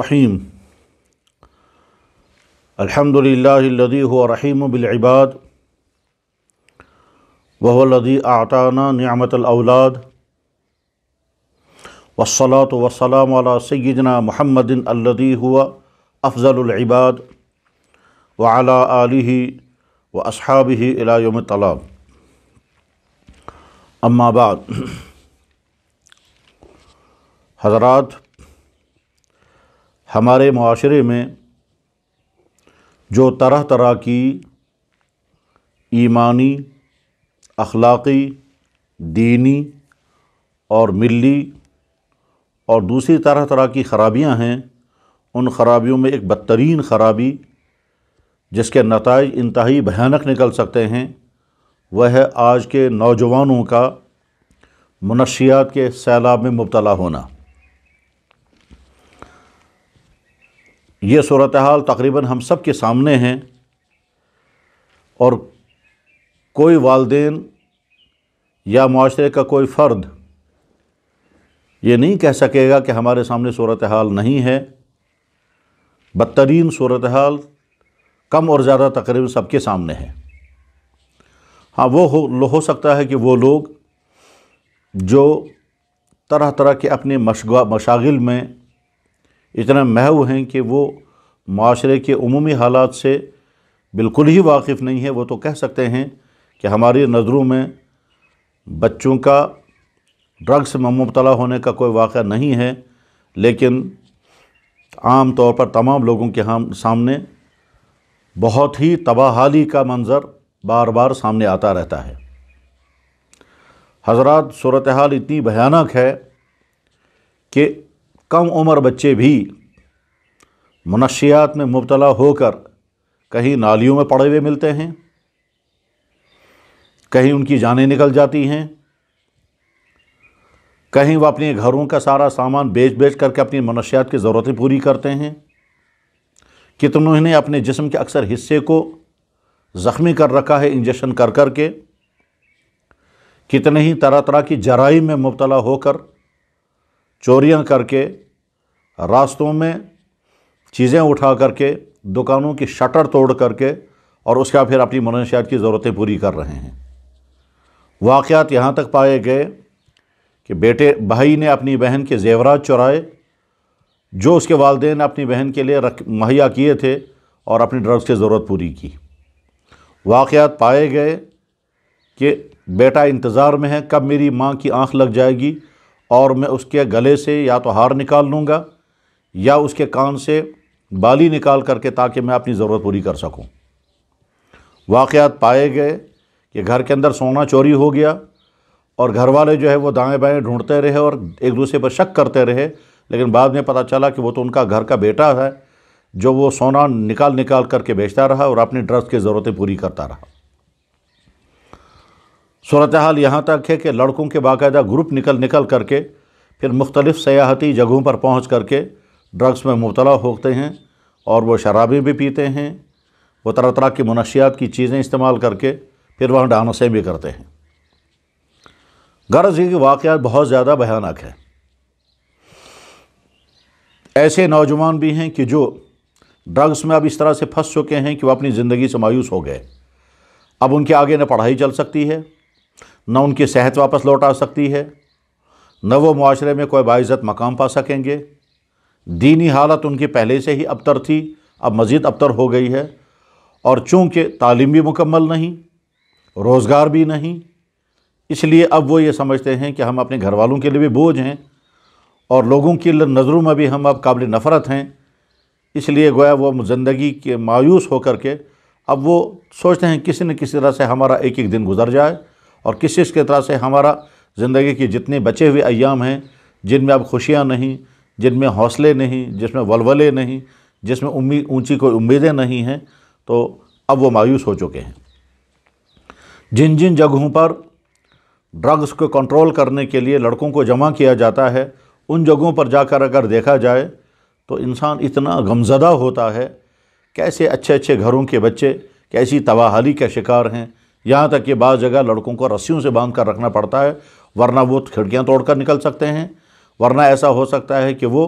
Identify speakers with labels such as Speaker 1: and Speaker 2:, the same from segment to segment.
Speaker 1: الرحیم الحمدللہ الذی هو رحیم بالعباد وهو الذی اعطانا نعمت الاولاد والصلاة والسلام علی سیدنا محمد الذی هو افضل العباد وعلى آلہ واصحابہ الی یوم التلام۔ اما بعد، حضرات، ہمارے معاشرے میں جو طرح طرح کی ایمانی، اخلاقی، دینی اور ملی اور دوسری طرح طرح کی خرابیاں ہیں، ان خرابیوں میں ایک بدترین خرابی جس کے نتائج انتہائی بھیانک نکل سکتے ہیں، وہ ہے آج کے نوجوانوں کا منشیات کے سیلاب میں مبتلا ہونا۔ یہ صورتحال تقریباً ہم سب کے سامنے ہیں، اور کوئی والدین یا معاشرے کا کوئی فرد یہ نہیں کہہ سکے گا کہ ہمارے سامنے صورتحال نہیں ہے۔ بدترین صورتحال کم اور زیادہ تقریباً سب کے سامنے ہے۔ ہاں، وہ ہو سکتا ہے کہ وہ لوگ جو طرح طرح کے اپنے مشاغل میں اتنا محو ہیں کہ وہ معاشرے کے عمومی حالات سے بالکل ہی واقف نہیں ہے، وہ تو کہہ سکتے ہیں کہ ہماری نظروں میں بچوں کا ڈرگس میں مبتلا ہونے کا کوئی واقعہ نہیں ہے، لیکن عام طور پر تمام لوگوں کے سامنے بہت ہی تباہی کا منظر بار بار سامنے آتا رہتا ہے۔ حضرات، صورتحال اتنی بھیانک ہے کہ کم عمر بچے بھی منشیات میں مبتلا ہو کر کہیں نالیوں میں پڑے ہوئے ملتے ہیں، کہیں ان کی جانیں نکل جاتی ہیں، کہیں وہ اپنے گھروں کا سارا سامان بیچ کر کے اپنی منشیات کی ضرورتیں پوری کرتے ہیں، کتنوں نے اپنے جسم کے اکثر حصے کو زخمی کر رکھا ہے انجیکشن کر کے، کتنے ہی طرح طرح کی جرائم میں مبتلا ہو کر چوریاں کر کے، راستوں میں چیزیں اٹھا کر کے، دکانوں کی شٹر توڑ کر کے، اور اس کا پھر اپنی منشیات کی ضرورتیں پوری کر رہے ہیں۔ واقعات یہاں تک پائے گئے کہ بھائی نے اپنی بہن کے زیورات چرائے جو اس کے والدین نے اپنی بہن کے لیے مہیا کیے تھے، اور اپنی ڈرگز کی ضرورت پوری کی۔ واقعات پائے گئے کہ بیٹا انتظار میں ہے کب میری ماں کی آنکھ لگ جائے گی اور میں اس کے گلے سے یا تو ہار نکال لوں گا یا اس کے کان سے بالی نکال کر کے تاکہ میں اپنی ضرورت پوری کر سکوں۔ واقعات پائے گئے کہ گھر کے اندر سونا چوری ہو گیا، اور گھر والے جو ہے وہ دائیں بائیں ڈھونڈتے رہے اور ایک دوسرے پر شک کرتے رہے، لیکن بعد میں پتہ چلا کہ وہ تو ان کا گھر کا بیٹا ہے جو وہ سونا نکال کر کے بیچتا رہا اور اپنی ڈرگز کی ضرورتیں پوری کرتا رہا۔ صورتحال یہاں تک ہے کہ لڑکوں کے باقاعدہ گروپ نکل کر کے پھر مختلف سیاحتی جگہوں پر پہنچ کر کے ڈرگس میں مبتلا ہوتے ہیں، اور وہ شرابیں بھی پیتے ہیں، وہ طرح طرح کی منشیات کی چیزیں استعمال کر کے پھر وہاں ڈانسیں بھی کرتے ہیں۔ غرض یہ کہ واقعات بہت زیادہ بھیانک ہے۔ ایسے نوجوان بھی ہیں کہ جو ڈرگس میں اب اس طرح سے پھنس چکے ہیں کہ وہ اپنی زندگی سے مایوس ہو گئے۔ اب ان کے آگے نہ پڑھائی چل سکتی ہے، نہ ان کی صحت واپس لوٹ آ سکتی ہے، نہ وہ معاشرے میں کوئی باعزت مقام پا سکیں گے۔ دینی حالت ان کی پہلے سے ہی ابتر تھی، اب مزید ابتر ہو گئی ہے، اور چونکہ تعلیم بھی مکمل نہیں، روزگار بھی نہیں، اس لیے اب وہ یہ سمجھتے ہیں کہ ہم اپنے گھر والوں کے لیے بھی بوجھ ہیں، اور لوگوں کی نظروں میں بھی ہم اب قابل نفرت ہیں۔ اس لیے گویا وہ زندگی کے مایوس ہو کر کے اب وہ سوچتے ہیں کسی نہ کسی طرح سے ہمارا ایک دن گزر جائے، اور کسی طرح سے ہمارا زندگی کے جتنے بچے ہوئے ایام ہیں جن میں اب خوشیاں نہیں، جن میں حوصلے نہیں، جس میں ولولے نہیں، جس میں اونچی کوئی امیدیں نہیں ہیں، تو اب وہ مایوس ہو چکے ہیں۔ جن جگہوں پر ڈرگز کو کنٹرول کرنے کے لیے لڑکوں کو جمع کیا جاتا ہے، ان جگہوں پر جا کر اگر دیکھا جائے تو انسان اتنا غمزدہ ہوتا ہے، کیسے اچھے گھروں کے بچے کیسی تباہی کا شکار ہیں، یہاں تک کہ بعض جگہ لڑکوں کو رسیوں سے باندھ کر رکھنا پڑتا ہے، ورنہ وہ کھڑکیاں توڑ کر نکل سکتے ہیں، ورنہ ایسا ہو سکتا ہے کہ وہ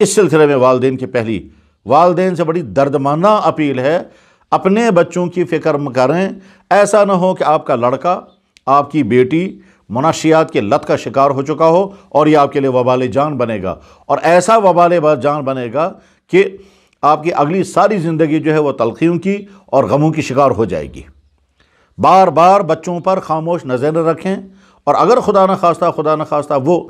Speaker 1: اس سلسلے میں والدین کی پہلی والدین سے بڑی دردماندہ اپیل ہے، اپنے بچوں کی فکر کریں۔ ایسا نہ ہو کہ آپ کا لڑکا، آپ کی بیٹی منشیات کے لت کا شکار ہو چکا ہو اور یہ آپ کے لیے وبال جان بنے گا، اور ایسا وبال جان بنے گا کہ آپ کی اگلی ساری زندگی جو ہے وہ تلخیوں کی اور غموں کی شکار ہو جائے گی۔ بار بار بچوں پر خاموش نظر رکھیں، اور اگر خدا نہ خواستہ وہ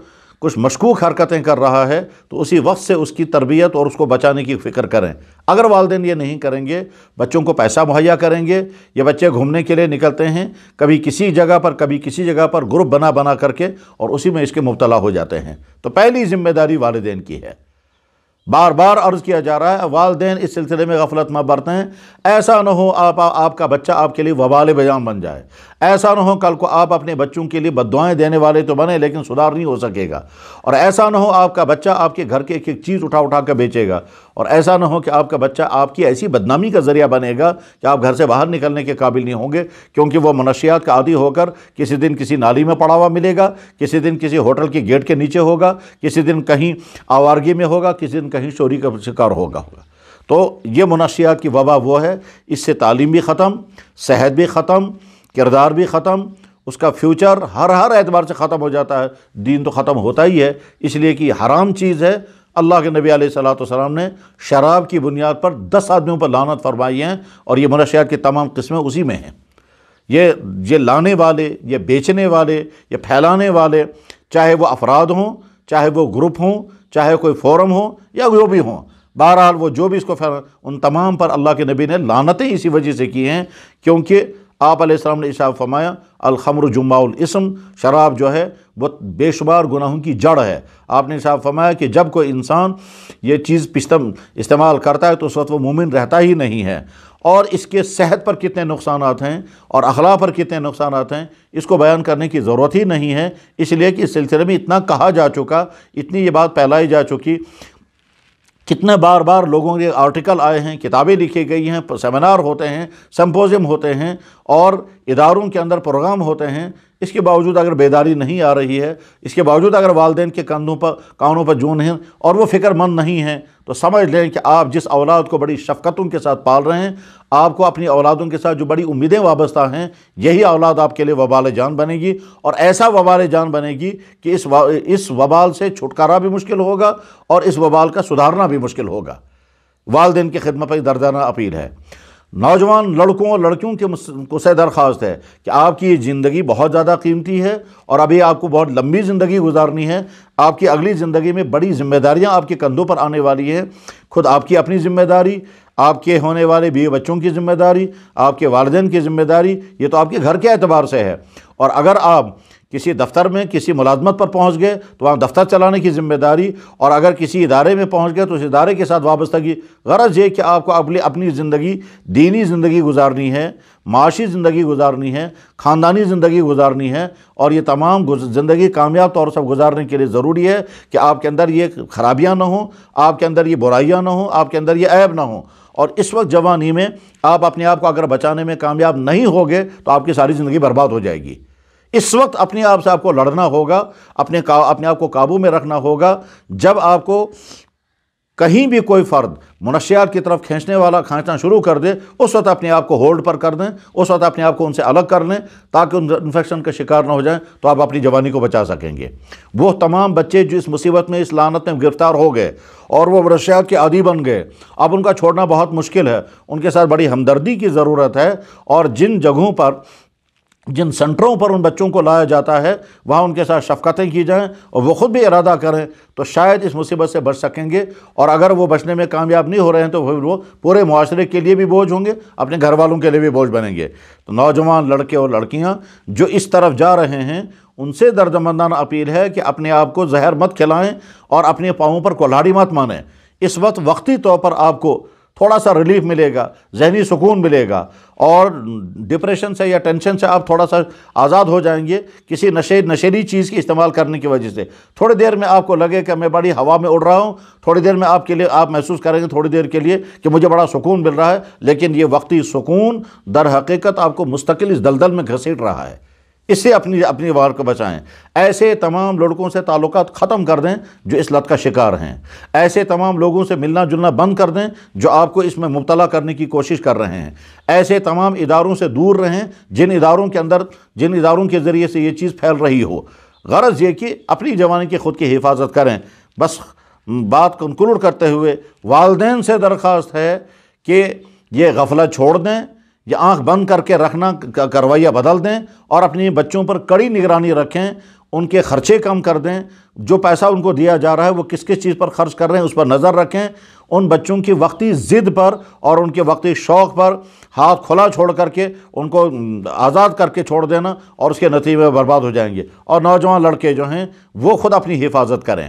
Speaker 1: کچھ مشکوک حرکتیں کر رہا ہے تو اسی وقت سے اس کی تربیت اور اس کو بچانے کی فکر کریں۔ اگر والدین یہ نہیں کریں گے، بچوں کو پیسہ مہیا کریں گے، یہ بچے گھومنے کے لیے نکلتے ہیں، کبھی کسی جگہ پر گروپ بنا کر کے، اور اسی میں اس کے مبتلا ہو جاتے ہیں۔ تو پہلی ذمہ داری والدین کی ہے۔ بار بار عرض کیا جا رہا ہے، والدین اس سلسلے میں غفلت مت برتیں۔ ایسا نہ ہو آپ کا بچہ آپ کے لیے وبال بیان بن جائے، ایسا نہ ہو کل کو آپ اپنے بچوں کے لیے بد دعائیں دینے والے تو بنے لیکن سدھار نہیں ہو سکے گا، اور ایسا نہ ہو آپ کا بچہ آپ کے گھر کے ایک ایک چیز اٹھا کے بیچے گا، اور ایسا نہ ہو کہ آپ کا بچہ آپ کی ایسی بدنامی کا ذریعہ بنے گا کہ آپ گھر سے باہر نکلنے کے قابل نہیں ہوں گے، کیونکہ وہ منشیات کا عادی ہو کر کسی دن کسی نالی میں پڑا ہوا ملے گا، کسی دن کسی ہوٹل کے گیٹ کے نیچے ہوگا، کسی دن کہیں آوارگی میں ہوگا، کسی دن کہیں چوری کا شکار ہوگا۔ تو یہ منشیات کی وبا وہ ہے، اس سے تعلیم بھی ختم، صحت بھی ختم، کردار بھی ختم، اس کا فیوچر ہر اعتبار سے ختم ہو جاتا ہے۔ دین تو ختم ہوتا ہی ہے، اس لیے کہ یہ حرام چیز ہے۔ اللہ کے نبی علیہ السلام نے شراب کی بنیاد پر 10 آدمیوں پر لعنت فرمائی ہیں، اور یہ منشیات کی تمام قسمیں اسی میں ہیں۔ یہ لانے والے، یہ بیچنے والے، یہ پھیلانے والے، چاہے وہ افراد ہوں، چاہے وہ گروپ ہوں، چاہے کوئی فورم ہو یا جو بھی ہوں، بہرحال وہ جو بھی اس کو ان تمام پر اللہ کے نبی نے لعنتیں اسی وجہ سے کی ہیں، کیونکہ آپ علیہ السلام نے ارشاد فرمایا الخمر جماع الاسم، شراب جو ہے وہ بے شمار گناہوں کی جڑ ہے۔ آپ نے ارشاد فرمایا کہ جب کوئی انسان یہ چیز استعمال کرتا ہے تو اس وقت وہ مومن رہتا ہی نہیں ہے، اور اس کے صحت پر کتنے نقصانات ہیں اور اخلاق پر کتنے نقصانات ہیں اس کو بیان کرنے کی ضرورت ہی نہیں ہے، اس لیے کہ اس سلسلے میں اتنا کہا جا چکا، اتنی یہ بات پھیلائی جا چکی، کتنے بار لوگوں کے آرٹیکل آئے ہیں، کتابیں لکھی گئی ہیں، سیمینار ہوتے ہیں، سمپوزیم ہوتے ہیں، اور اداروں کے اندر پروگرام ہوتے ہیں۔ اس کے باوجود اگر بیداری نہیں آ رہی ہے، اس کے باوجود اگر والدین کے کانوں پر جون ہیں اور وہ فکر مند نہیں ہیں، تو سمجھ لیں کہ آپ جس اولاد کو بڑی شفقتوں کے ساتھ پال رہے ہیں، آپ کو اپنی اولادوں کے ساتھ جو بڑی امیدیں وابستہ ہیں، یہی اولاد آپ کے لیے وبال جان بنے گی، اور ایسا وبال جان بنے گی کہ اس وبال سے چھٹکارا بھی مشکل ہوگا اور اس وبال کا سدھارنا بھی مشکل ہوگا۔ والدین کی خدمت پر دردانہ اپیل ہے۔ نوجوان لڑکوں اور لڑکیوں کو سے درخواست ہے کہ آپ کی زندگی بہت زیادہ قیمتی ہے، اور ابھی آپ کو بہت لمبی زندگی گزارنی ہے۔ آپ کی اگلی زندگی میں بڑی ذمہ داریاں آپ کے کندھوں پر آنے والی ہیں، خود آپ کی اپنی ذمہ داری، آپ کے ہونے والے بیوی بچوں کی ذمہ داری، آپ کے والدین کی ذمہ داری، یہ تو آپ کے گھر کے اعتبار سے ہے۔ اور اگر آپ کسی دفتر میں کسی ملازمت پر پہنچ گئے تو وہاں دفتر چلانے کی ذمہ داری، اور اگر کسی ادارے میں پہنچ گئے تو اس ادارے کے ساتھ وابستگی۔ غرض یہ کہ آپ کو اپنی زندگی، دینی زندگی گزارنی ہے، معاشی زندگی گزارنی ہے، خاندانی زندگی گزارنی ہے، اور یہ تمام زندگی کامیاب طور سے گزارنے کے لیے ضروری ہے کہ آپ کے اندر یہ خرابیاں نہ ہوں، آپ کے اندر یہ برائیاں نہ ہوں، آپ کے اندر یہ عیب نہ ہوں۔ اور اس وقت جوانی میں آپ اپنے آپ کو اگر بچانے میں کامیاب نہیں ہوگے تو آپ کی ساری زندگی برباد ہو جائے گی۔ اس وقت اپنے آپ سے آپ کو لڑنا ہوگا، اپنے آپ کو قابو میں رکھنا ہوگا۔ جب آپ کو کہیں بھی کوئی فرد منشیات کی طرف کھینچنا شروع کر دے، اس وقت اپنے آپ کو ہولڈ پر کر دیں، اس وقت اپنے آپ کو ان سے الگ کر لیں تاکہ ان انفیکشن کا شکار نہ ہو جائیں، تو آپ اپنی جوانی کو بچا سکیں گے۔ وہ تمام بچے جو اس مصیبت میں، اس لعنت میں گرفتار ہو گئے اور وہ منشیات کے عادی بن گئے، اب ان کا چھوڑنا بہت مشکل ہے۔ ان کے ساتھ بڑی ہمدردی کی ضرورت ہے، اور جن جگہوں پر، جن سنٹروں پر ان بچوں کو لایا جاتا ہے، وہاں ان کے ساتھ شفقتیں کی جائیں اور وہ خود بھی ارادہ کریں، تو شاید اس مصیبت سے بچ سکیں گے۔ اور اگر وہ بچنے میں کامیاب نہیں ہو رہے ہیں تو پھر وہ پورے معاشرے کے لیے بھی بوجھ ہوں گے، اپنے گھر والوں کے لیے بھی بوجھ بنیں گے۔ تو نوجوان لڑکے اور لڑکیاں جو اس طرف جا رہے ہیں، ان سے دردمندانہ اپیل ہے کہ اپنے آپ کو زہر مت کھلائیں اور اپنے پاؤں پر کلہاڑی مت مانیں۔ اس وقت وقتی طور پر آپ کو تھوڑا سا ریلیف ملے گا، ذہنی سکون ملے گا، اور ڈپریشن سے یا ٹینشن سے آپ تھوڑا سا آزاد ہو جائیں گے کسی نشیلی چیز کی استعمال کرنے کی وجہ سے۔ تھوڑی دیر میں آپ کو لگے کہ میں بڑی ہوا میں اڑ رہا ہوں، تھوڑی دیر میں آپ محسوس کریں گے تھوڑی دیر کے لیے کہ مجھے بڑا سکون مل رہا ہے، لیکن یہ وقتی سکون در حقیقت آپ کو مستقل اس دلدل میں گھسیٹ رہا ہے۔ اس سے اپنی وار کو بچائیں۔ ایسے تمام لڑکوں سے تعلقات ختم کر دیں جو اس لت کا شکار ہیں، ایسے تمام لوگوں سے ملنا جلنا بند کر دیں جو آپ کو اس میں مبتلا کرنے کی کوشش کر رہے ہیں، ایسے تمام اداروں سے دور رہیں جن اداروں کے ذریعے سے یہ چیز پھیل رہی ہو۔ غرض یہ کہ اپنی جوانی کی خود کی حفاظت کریں۔ بس بات کنکلوڈ کرتے ہوئے والدین سے درخواست ہے کہ یہ غفلت چھوڑ دیں، یہ آنکھ بند کر کے رکھنا کا رویہ بدل دیں اور اپنی بچوں پر کڑی نگرانی رکھیں، ان کے خرچے کم کر دیں، جو پیسہ ان کو دیا جا رہا ہے وہ کس کس چیز پر خرچ کر رہے ہیں اس پر نظر رکھیں، ان بچوں کی وقتی ضد پر اور ان کے وقتی شوق پر ہاتھ کھلا چھوڑ کر کے ان کو آزاد کر کے چھوڑ دینا اور اس کے نتیجے میں برباد ہو جائیں گے۔ اور نوجوان لڑکے جو ہیں وہ خود اپنی حفاظت کریں۔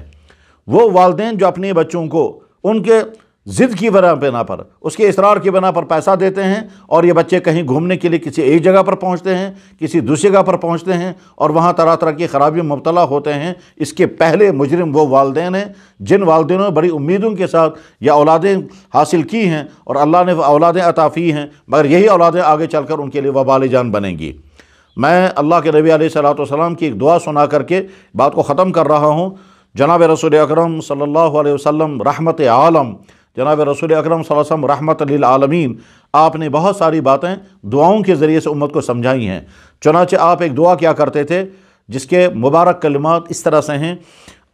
Speaker 1: وہ والدین جو اپنے بچوں کو ان کے ضد کی بنا پر، اس کے اصرار کی بنا پر پیسہ دیتے ہیں اور یہ بچے کہیں گھومنے کے لیے کسی ایک جگہ پر پہنچتے ہیں، کسی دوسری جگہ پر پہنچتے ہیں اور وہاں طرح طرح کی خرابیوں میں مبتلا ہوتے ہیں، اس کے پہلے مجرم وہ والدین ہیں جن والدینوں نے بڑی امیدوں کے ساتھ یہ اولادیں حاصل کی ہیں اور اللہ نے اولادیں عطا کی ہیں، مگر یہی اولادیں آگے چل کر ان کے لیے وبال جان بنیں گی۔ میں اللہ کے نبی علیہ الصلوۃ والسلام کی ایک دعا سنا کر کے بات کو ختم کر رہا ہوں۔ جناب رسول اکرم صلی اللہ علیہ وسلم رحمت عالم، جناب رسول اکرم صلی اللہ علیہ وسلم رحمت للعالمین، آپ نے بہت ساری باتیں دعاؤں کے ذریعے سے امت کو سمجھائی ہیں۔ چنانچہ آپ ایک دعا کیا کرتے تھے جس کے مبارک کلمات اس طرح سے ہیں: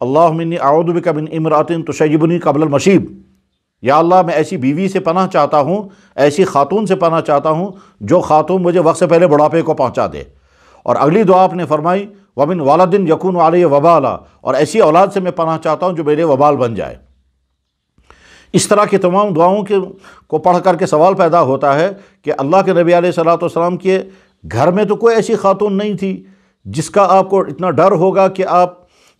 Speaker 1: اللہم انی اعوذ بک من امرأۃ تشیبنی قبل المشیب، یا اللہ میں ایسی بیوی سے پناہ چاہتا ہوں، ایسی خاتون سے پناہ چاہتا ہوں جو خاتون مجھے وقت سے پہلے بڑھاپے کو پہنچا دے۔ اور اگلی دعا آپ نے فرمائی ومن والد یکون علیہ وبالا، اور ایسی اولاد سے میں پناہ چاہتا ہوں جو میرے وبال بن جائے۔ اس طرح کی تمام دعاؤں کو پڑھ کر کے سوال پیدا ہوتا ہے کہ اللہ کے نبی علیہ الصلوۃ والسلام کے گھر میں تو کوئی ایسی خاتون نہیں تھی جس کا آپ کو اتنا ڈر ہوگا کہ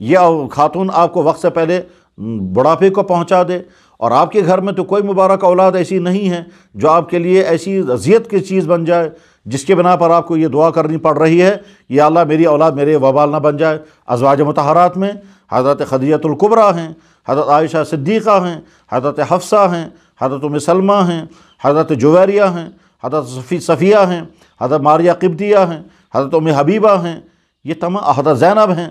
Speaker 1: یہ خاتون آپ کو وقت سے پہلے بڑھاپے کو پہنچا دے، اور آپ کے گھر میں تو کوئی مبارک اولاد ایسی نہیں ہے جو آپ کے لیے ایسی اذیت کی چیز بن جائے جس کے بنا پر آپ کو یہ دعا کرنی پڑ رہی ہے یا اللہ میری اولاد میرے وبال نہ بن جائے۔ ازواج مطہرات میں حضرت خدیجہ الکبریٰ ہیں، حضرت عائشہ صدیقہ ہیں، حضرت حفصہ ہیں، حضرت ام سلمہ ہیں، حضرت جویریہ ہیں، حضرت صفیہ ہیں، حضرت ماریہ قبطیہ ہیں، حضرت ام حبیبہ ہیں، یہ تمام حضرت زینب ہیں،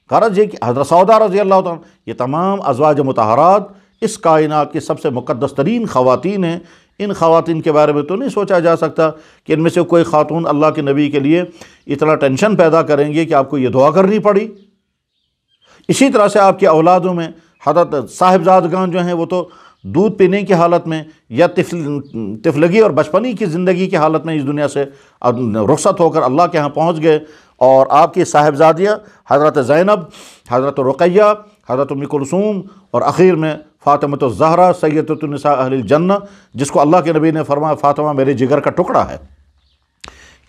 Speaker 1: غرض یہ کہ حضرت سودا رضی اللہ تعالیٰ، یہ تمام ازواج مطہرات اس کائنات کی سب سے مقدس ترین خواتین ہیں۔ ان خواتین کے بارے میں تو نہیں سوچا جا سکتا کہ ان میں سے کوئی خاتون اللہ کے نبی کے لیے اتنا ٹینشن پیدا کریں گے کہ آپ کو یہ دعا کرنی پڑی۔ اسی طرح سے آپ کے اولادوں میں حضرت صاحبزادگان جو ہیں وہ تو دودھ پینے کی حالت میں یا طفلگی اور بچپنی کی زندگی کی حالت میں اس دنیا سے رخصت ہو کر اللہ کے ہاں پہنچ گئے، اور آپ کی صاحبزادیاں حضرت زینب، حضرت رقیہ، حضرت ام کلثوم اور اخیر میں فاطمۃ الزہرا سیدۃ النساء اہل الجنہ، جس کو اللہ کے نبی نے فرمایا فاطمہ میرے جگر کا ٹکڑا ہے۔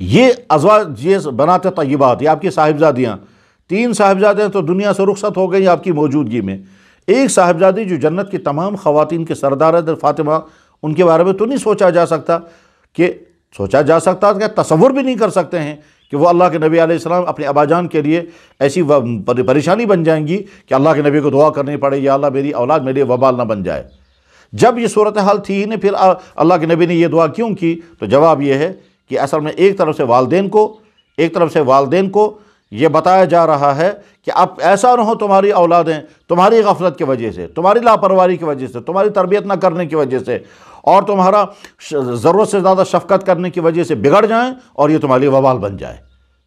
Speaker 1: یہ ازواج، یہ بنات طیبات، یہ آپ کی صاحبزادیاں، 3 صاحبزادیاں تو دنیا سے رخصت ہو گئی آپ کی موجودگی میں، ایک صاحبزادی جو جنت کی تمام خواتین کے سردار ہے فاطمہ، ان کے بارے میں تو نہیں سوچا جا سکتا کہ تصور بھی نہیں کر سکتے ہیں کہ وہ اللہ کے نبی علیہ السلام اپنے ابا جان کے لیے ایسی پریشانی بن جائیں گی کہ اللہ کے نبی کو دعا کرنی پڑے یا اللہ میری اولاد میرے وبال نہ بن جائے۔ جب یہ صورتحال تھی ہی نہیں، پھر اللہ کے نبی نے یہ دعا کیوں کی؟ تو جواب یہ ہے کہ اصل میں ایک طرف سے والدین کو یہ بتایا جا رہا ہے کہ اب ایسا نہ ہو تمہاری اولادیں تمہاری غفلت کی وجہ سے، تمہاری لاپرواہی کی وجہ سے، تمہاری تربیت نہ کرنے کی وجہ سے اور تمہارا ضرورت سے زیادہ شفقت کرنے کی وجہ سے بگڑ جائیں اور یہ تمہاری وبال بن جائے۔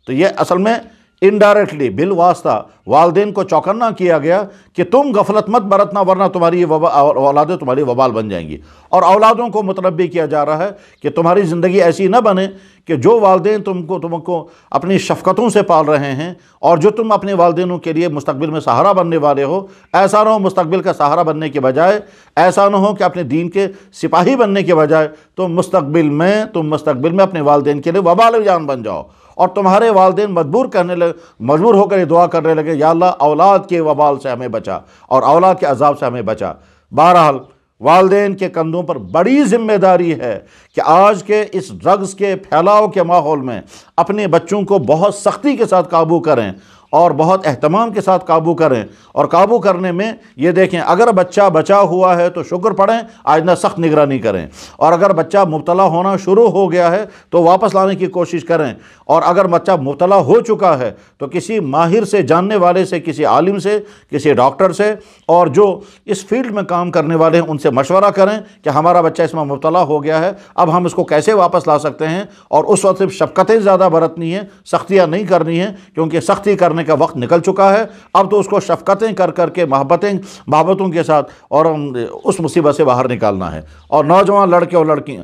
Speaker 1: تو یہ اصل میں انڈائریکٹلی بالواسطہ والدین کو چوکنا کیا گیا کہ تم غفلت مت برتنا ورنہ تمہاری اولادیں تمہاری وبال بن جائیں گی، اور اولادوں کو متنبہ کیا جا رہا ہے کہ تمہاری زندگی ایسی نہ بنے کہ جو والدین تم کو اپنی شفقتوں سے پال رہے ہیں اور جو تم اپنے والدینوں کے لیے مستقبل میں سہارا بننے والے ہو، ایسا نہ ہو مستقبل کا سہارا بننے کے بجائے، ایسا نہ ہو کہ اپنے دین کے سپاہی بننے کے بجائے تم مستقبل میں اپنے والدین کے لیے وبال جان بن جاؤ، اور تمہارے والدین مجبور ہو کر یہ دعا کرنے لگے یا اللہ اولاد کے وبال سے ہمیں بچا اور اولاد کے عذاب سے ہمیں بچا۔ بہرحال والدین کے کندھوں پر بڑی ذمہ داری ہے کہ آج کے اس ڈرگز کے پھیلاؤ کے ماحول میں اپنے بچوں کو بہت سختی کے ساتھ قابو کریں اور بہت اہتمام کے ساتھ قابو کریں، اور قابو کرنے میں یہ دیکھیں اگر بچہ بچا ہوا ہے تو شکر پڑھیں، آئندہ سخت نگرانی کریں، اور اگر بچہ مبتلا ہونا شروع ہو گیا ہے تو واپس لانے کی کوشش کریں، اور اگر بچہ مبتلا ہو چکا ہے تو کسی ماہر سے، جاننے والے سے، کسی عالم سے، کسی ڈاکٹر سے، اور جو اس فیلڈ میں کام کرنے والے ہیں ان سے مشورہ کریں کہ ہمارا بچہ اس میں مبتلا ہو گیا ہے، اب ہم اس کو کیسے واپس لا سکتے ہیں، اور اس وقت صرف شفقتیں زیادہ برتنی ہیں، سختیاں نہیں کرنی ہیں، کیونکہ سختی کرنے کا وقت نکل چکا ہے، اب تو اس کو شفقتیں کر کے محبتوں کے ساتھ اور اس مصیبت سے باہر نکالنا ہے۔ اور نوجوان لڑکے اور لڑکیاں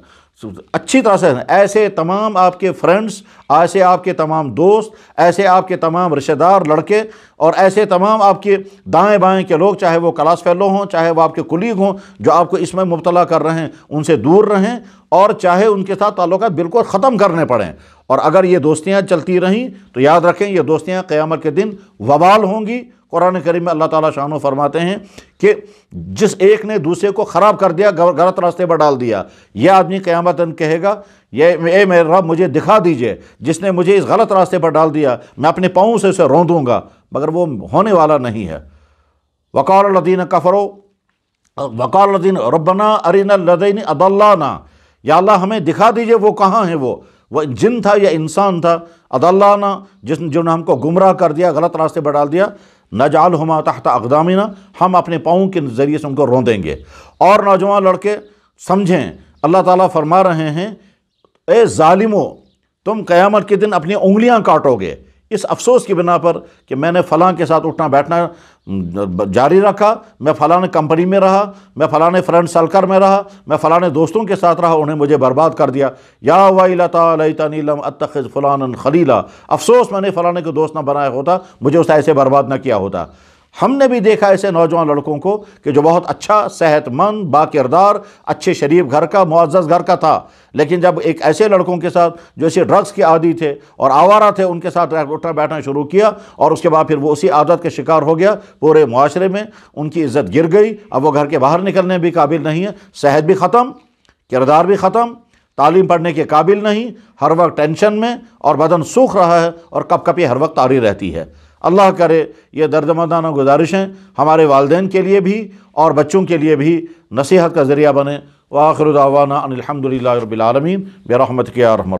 Speaker 1: اچھی طرح سے، ایسے تمام آپ کے فرینڈز، ایسے آپ کے تمام دوست، ایسے آپ کے تمام رشتہ دار لڑکے، اور ایسے تمام آپ کے دائیں بائیں کے لوگ، چاہے وہ کلاس فیلو ہوں، چاہے وہ آپ کے کلیگ ہوں جو آپ کو اس میں مبتلا کر رہے ہیں، ان سے دور رہیں، اور چاہے ان کے ساتھ تعلقات بالکل ختم کرنے پڑیں۔ اور اگر یہ دوستیاں چلتی رہیں تو یاد رکھیں یہ دوستیاں قیامت کے دن وبال ہوں گی۔ قرآن کریم میں اللہ تعالیٰ شانہ فرماتے ہیں کہ جس ایک نے دوسرے کو خراب کر دیا، غلط راستے پر ڈال دیا، یہ آدمی قیامت دن کہے گا اے میرے رب مجھے دکھا دیجئے، جس نے مجھے اس غلط راستے پر ڈال دیا، میں اپنے پاؤں سے اسے روندوں گا، مگر وہ ہونے والا نہیں ہے۔ وقال الذین کفروا وقال الذین ربنا ارنا الذین اضلانا، یا اللہ ہمیں دکھا دیجئے وہ کہاں ہیں، وہ جن تھا یا انسان تھا، اضلانا جن نے ہم کو گمراہ کر دیا، غلط راستے پر ڈال دیا، نجعلہما تحت اقدامنا، ہم اپنے پاؤں کے ذریعے سے ان کو روندیں گے۔ اور نوجوان لڑکے سمجھیں، اللہ تعالیٰ فرما رہے ہیں اے ظالمو، تم قیامت کے دن اپنی انگلیاں کاٹو گے اس افسوس کی بنا پر کہ میں نے فلاں کے ساتھ اٹھنا بیٹھنا جاری رکھا، میں فلاں کمپنی میں رہا، میں فلاں فرینڈ سرکل میں رہا، میں فلاں دوستوں کے ساتھ رہا، انہیں مجھے برباد کر دیا۔ یا ویلتی لیتنی لم اتخذ فلانا خلیلا، افسوس میں نے فلاں کو دوست نہ بنایا ہوتا، مجھے اس ایسے برباد نہ کیا ہوتا۔ ہم نے بھی دیکھا ایسے نوجوان لڑکوں کو کہ جو بہت اچھا، صحت مند، با کردار، اچھے شریف گھر کا، معزز گھر کا تھا، لیکن جب ایک ایسے لڑکوں کے ساتھ جو اسے ڈرگز کے عادی تھے اور آوارہ تھے ان کے ساتھ اٹھنا بیٹھنا شروع کیا، اور اس کے بعد پھر وہ اسی عادت کے شکار ہو گیا، پورے معاشرے میں ان کی عزت گر گئی، اب وہ گھر کے باہر نکلنے بھی قابل نہیں ہے، صحت بھی ختم، کردار بھی ختم، تعلیم پڑھنے کے قابل نہیں، ہر وقت ٹینشن میں، اور بدن سوکھ رہا ہے اور کپ کپی ہر وقت طاری رہتی ہے۔ اللہ کرے یہ دردمندانہ گزارشیں ہمارے والدین کے لیے بھی اور بچوں کے لیے بھی نصیحت کا ذریعہ بنے۔ وآخر دعوانا ان الحمد للہ رب العالمین برحمتک یا ارحم